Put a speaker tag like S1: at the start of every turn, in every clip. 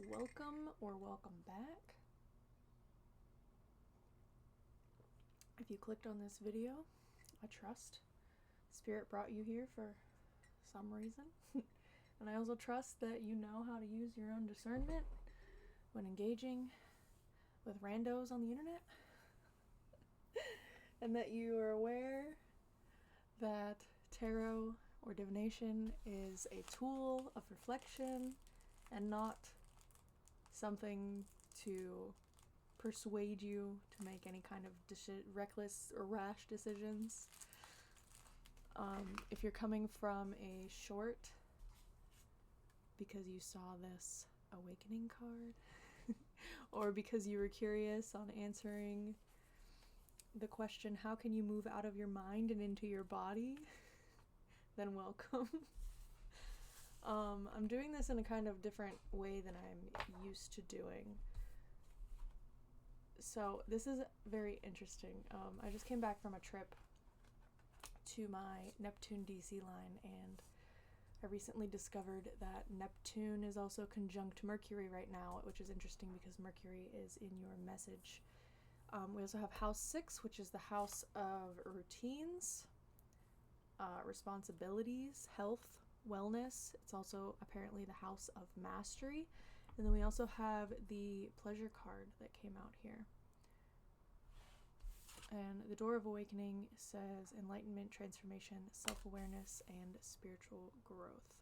S1: welcome or welcome back. If you clicked on this video, I trust Spirit brought you here for some reason. And I also trust that you know how to use your own discernment when engaging with randos on the internet. And that you are aware that tarot or divination is a tool of reflection and not something to persuade you to make any kind of reckless or rash decisions. If you're coming from a short because you saw this awakening card or because you were curious on answering the question, how can you move out of your mind and into your body, then welcome. I'm doing this in a kind of different way than I'm used to doing. So this is very interesting. I just came back from a trip to my Neptune DC line, and I recently discovered that Neptune is also conjunct Mercury right now, which is interesting because Mercury is in your message. We also have house 6, which is the house of routines, responsibilities, health, wellness. It's also apparently the house of mastery. And then we also have the pleasure card that came out here. And the door of awakening says enlightenment, transformation, self-awareness, and spiritual growth.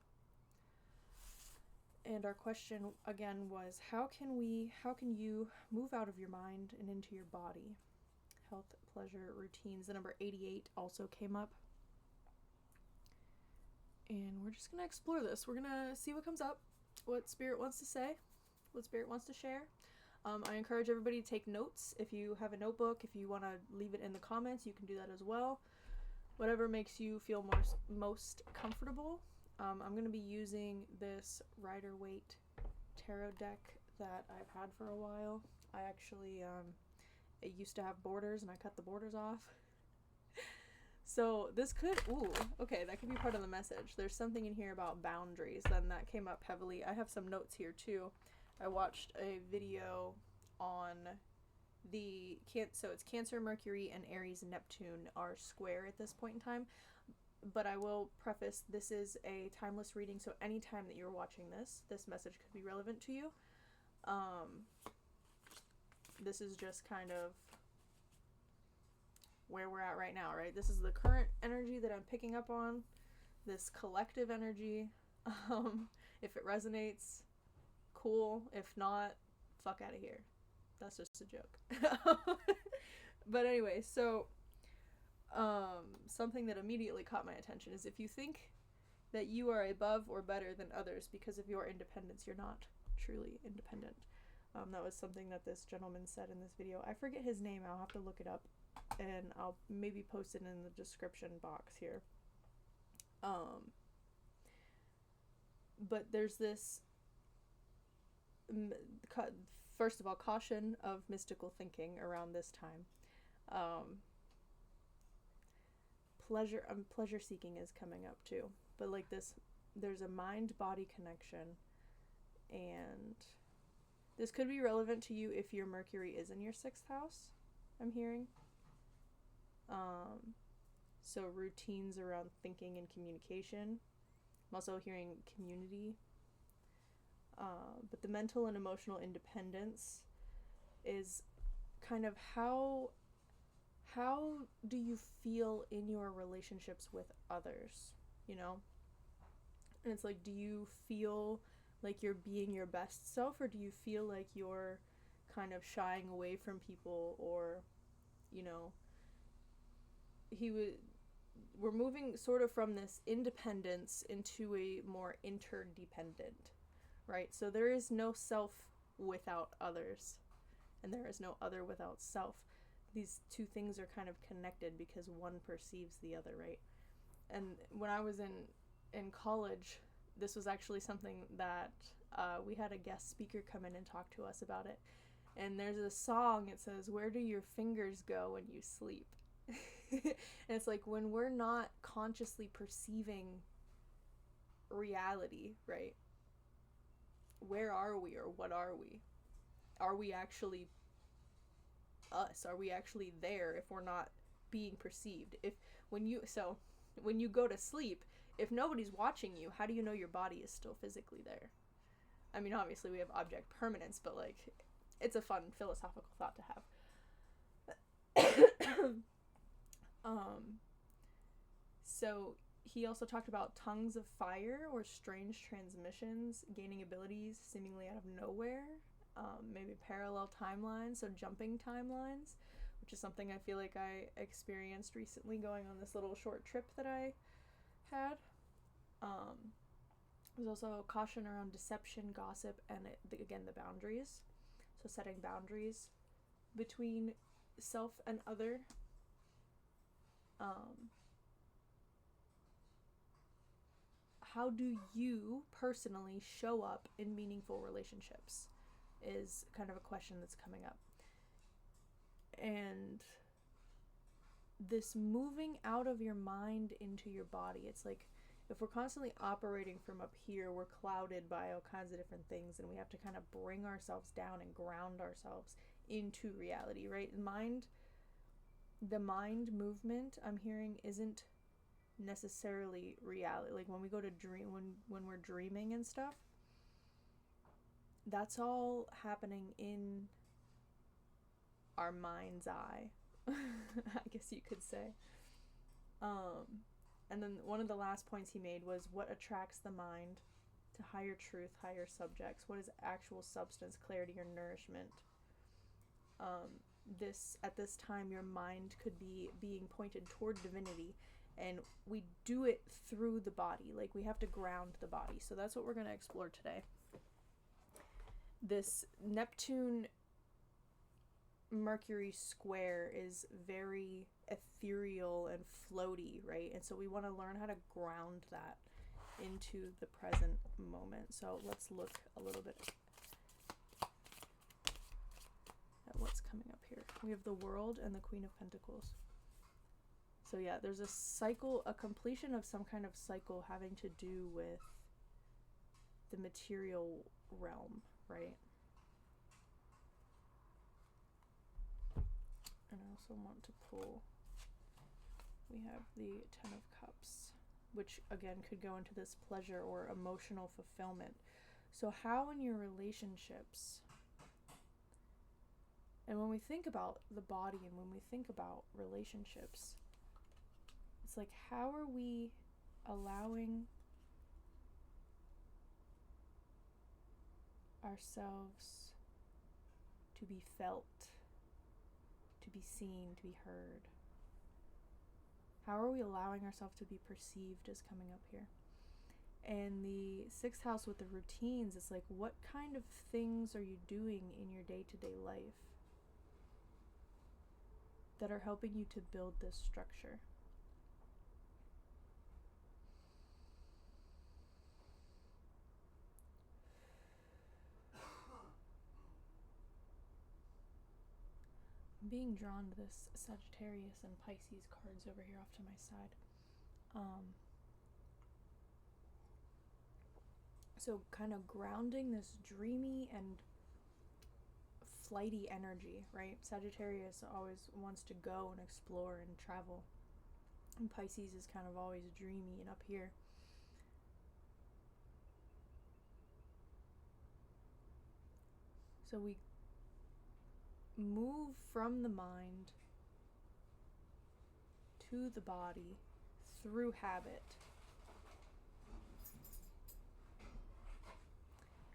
S1: And our question again was, how can you move out of your mind and into your body? Health, pleasure, routines. The number 88 also came up. And we're just going to explore this. We're going to see what comes up, what Spirit wants to say, what Spirit wants to share. I encourage everybody to take notes. If you have a notebook, if you want to leave it in the comments, you can do that as well. Whatever makes you feel most comfortable. I'm going to be using this Rider-Waite tarot deck that I've had for a while. I actually, it used to have borders and I cut the borders off. So this could, okay, that could be part of the message. There's something in here about boundaries, then that came up heavily. I have some notes here too. I watched a video on so it's Cancer, Mercury, and Aries, Neptune are square at this point in time. But I will preface, this is a timeless reading, so anytime that you're watching this message could be relevant to you. This is just kind of where we're at right now, right? This is the current energy that I'm picking up on, this collective energy. If it resonates, cool. If not, fuck out of here. That's just a joke. But anyway, so something that immediately caught my attention is if you think that you are above or better than others because of your independence, you're not truly independent. That was something that this gentleman said in this video. I forget his name. I'll have to look it up, and I'll maybe post it in the description box here. But there's this, first of all, caution of mystical thinking around this time. Pleasure seeking is coming up too, but like this, there's a mind-body connection, and this could be relevant to you if your Mercury is in your 6th house, I'm hearing. So routines around thinking and communication. I'm also hearing community. But the mental and emotional independence is kind of how do you feel in your relationships with others, you know? And it's like, do you feel like you're being your best self, or do you feel like you're kind of shying away from people, or, you know, we're moving sort of from this independence into a more interdependent, right? So there is no self without others, and there is no other without self. These two things are kind of connected because one perceives the other, right? And when I was in college, this was actually something that we had a guest speaker come in and talk to us about it. And there's a song, it says, "Where do your fingers go when you sleep?" And it's like when we're not consciously perceiving reality, right? where are we, or what are we? Are we actually us? Are we actually there if we're not being perceived? When you go to sleep, if nobody's watching you, how do you know your body is still physically there? I mean, obviously we have object permanence, but like, it's a fun philosophical thought to have. So he also talked about tongues of fire, or strange transmissions, gaining abilities seemingly out of nowhere, maybe parallel timelines, so jumping timelines, which is something I feel like I experienced recently going on this little short trip that I had. There's also caution around deception, gossip, and again, the boundaries. So setting boundaries between self and other. How do you personally show up in meaningful relationships is kind of a question that's coming up. And this moving out of your mind into your body, it's like, if we're constantly operating from up here, we're clouded by all kinds of different things, and we have to kind of bring ourselves down and ground ourselves into reality, right? The mind movement I'm hearing isn't necessarily reality. Like when we go to dream, when we're dreaming and stuff, that's all happening in our mind's eye, I guess you could say. And then one of the last points he made was, what attracts the mind to higher truth, higher subjects? What is actual substance, clarity, or nourishment? At this time, your mind could be being pointed toward divinity, and we do it through the body. Like, we have to ground the body. So that's what we're going to explore today. This Neptune Mercury square is very ethereal and floaty, right? And so we want to learn how to ground that into the present moment. So let's look a little bit at what's coming up here. We have the World and the Queen of Pentacles. So yeah, there's a cycle, a completion of some kind of cycle having to do with the material realm, right? And I also want to pull, we have the Ten of Cups, which again could go into this pleasure or emotional fulfillment. So how in your relationships, and when we think about the body and when we think about relationships, it's like, how are we allowing ourselves to be felt, to be seen, to be heard? How are we allowing ourselves to be perceived is coming up here. And the sixth house with the routines, it's like, what kind of things are you doing in your day-to-day life that are helping you to build this structure? I'm being drawn to this Sagittarius and Pisces cards over here off to my side. So kind of grounding this dreamy and flighty energy, right? Sagittarius always wants to go and explore and travel. And Pisces is kind of always dreamy and up here. So we move from the mind to the body through habit.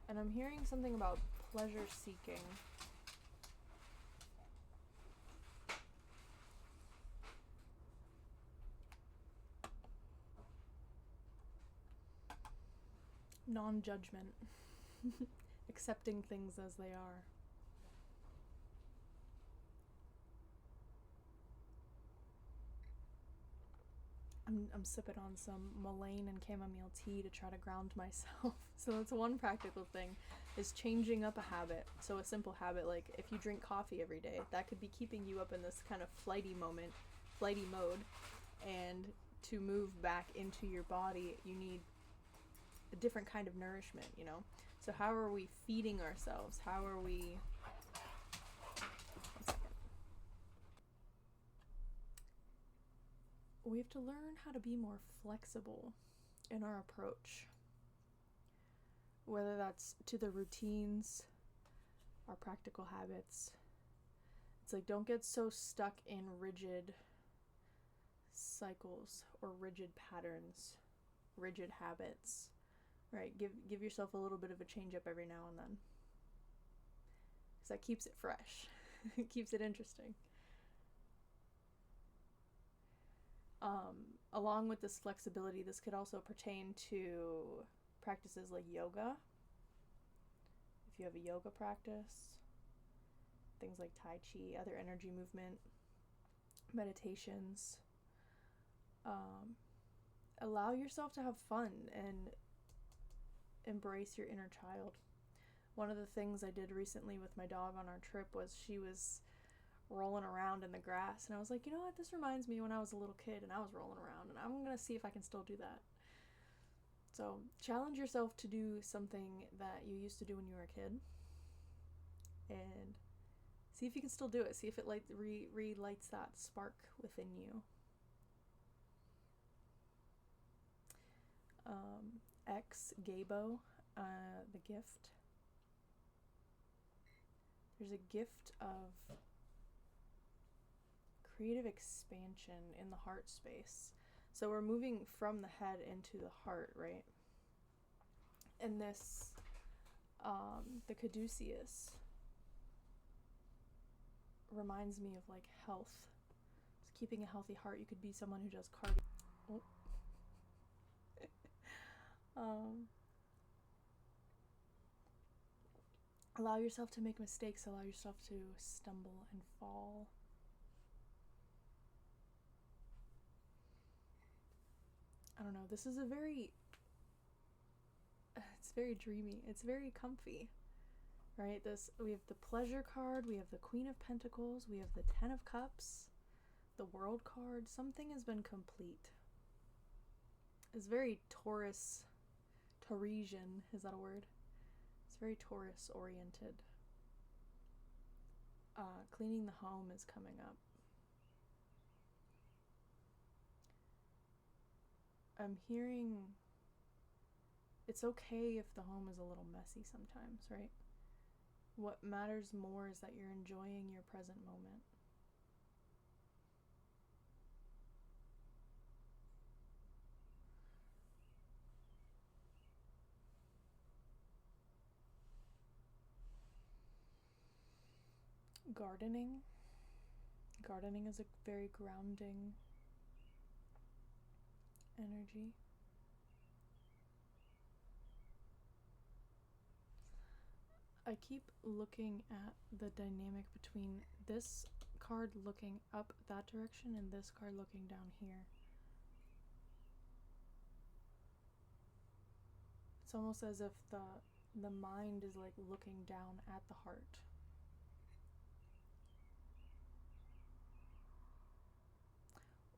S1: And I'm hearing something about pleasure seeking. Non-judgment. Accepting things as they are. I'm sipping on some mullein and chamomile tea to try to ground myself. So that's one practical thing, is changing up a habit. So a simple habit, like if you drink coffee every day, that could be keeping you up in this kind of flighty mode. And to move back into your body, you need a different kind of nourishment, you know? So how are we feeding ourselves? How are we... One second. We have to learn how to be more flexible in our approach. Whether that's to the routines, our practical habits. It's like, don't get so stuck in rigid cycles or rigid patterns, rigid habits, right? Give yourself a little bit of a change up every now and then, because that keeps it fresh. It keeps it interesting. Along with this flexibility, this could also pertain to practices like yoga. If you have a yoga practice, things like Tai Chi, other energy movement, meditations. Allow yourself to have fun and embrace your inner child. One of the things I did recently with my dog on our trip was she was rolling around in the grass, and I was like, you know what, this reminds me when I was a little kid and I was rolling around, and I'm gonna see if I can still do that. So challenge yourself to do something that you used to do when you were a kid, and see if you can still do it. See if it relights that spark within you. ℂ𝕠𝕟𝕟𝕖𝕔𝕥, the gift. There's a gift of creative expansion in the heart space. So we're moving from the head into the heart, right? And this, the caduceus, reminds me of like health. Just keeping a healthy heart. You could be someone who does cardio. Allow yourself to make mistakes. Allow yourself to stumble and fall. I don't know. This is it's very dreamy. It's very comfy, right? We have the pleasure card. We have the Queen of Pentacles. We have the Ten of Cups, the World card. Something has been complete. It's very Taurasian. Is that a word? It's very Taurus oriented. Cleaning the home is coming up. I'm hearing it's okay if the home is a little messy sometimes, right? What matters more is that you're enjoying your present moment. Gardening is a very grounding energy. I keep looking at the dynamic between this card looking up that direction and this card looking down here. It's almost as if the mind is like looking down at the heart.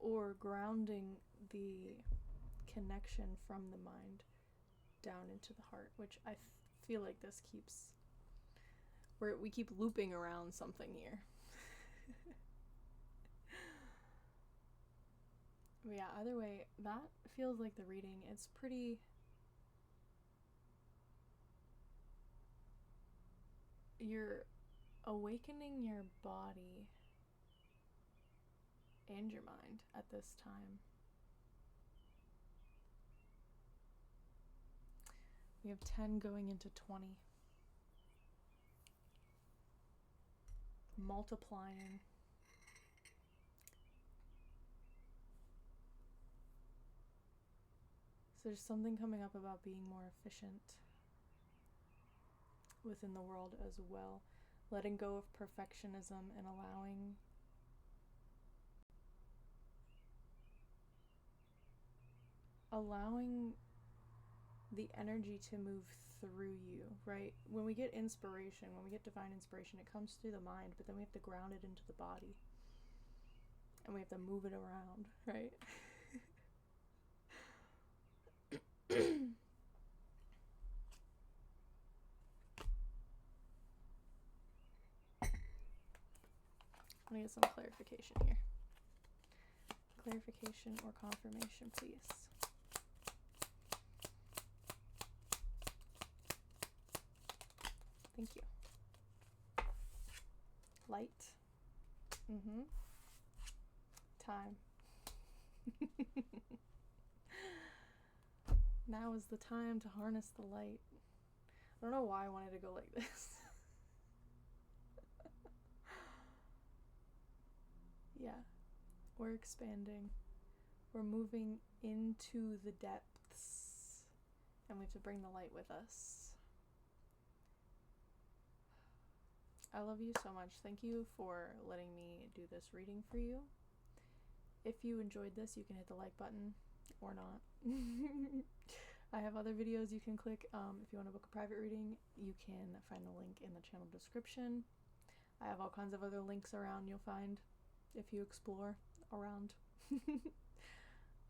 S1: Or grounding the connection from the mind down into the heart, which I feel like this keeps, we keep looping around something here. But yeah, either way, that feels like the reading. It's pretty, you're awakening your body and your mind at this time. We have 10 going into 20. Multiplying. So there's something coming up about being more efficient within the world as well. Letting go of perfectionism and allowing the energy to move through you, right? When we get inspiration, when we get divine inspiration, it comes through the mind, but then we have to ground it into the body. And we have to move it around, right? want to get some clarification here. Clarification or confirmation, please. Thank you. Light. Time. Now is the time to harness the light. I don't know why I wanted to go like this. Yeah. We're expanding. We're moving into the depths. And we have to bring the light with us. I love you so much. Thank you for letting me do this reading for you. If you enjoyed this, you can hit the like button or not. I have other videos you can click. If you want to book a private reading, you can find the link in the channel description. I have all kinds of other links around you'll find if you explore around.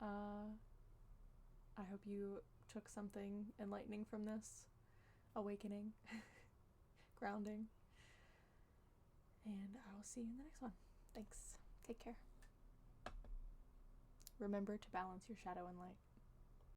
S1: I hope you took something enlightening from this, awakening, grounding, and I will see you in the next one. Thanks. Take care. Remember to balance your shadow and light.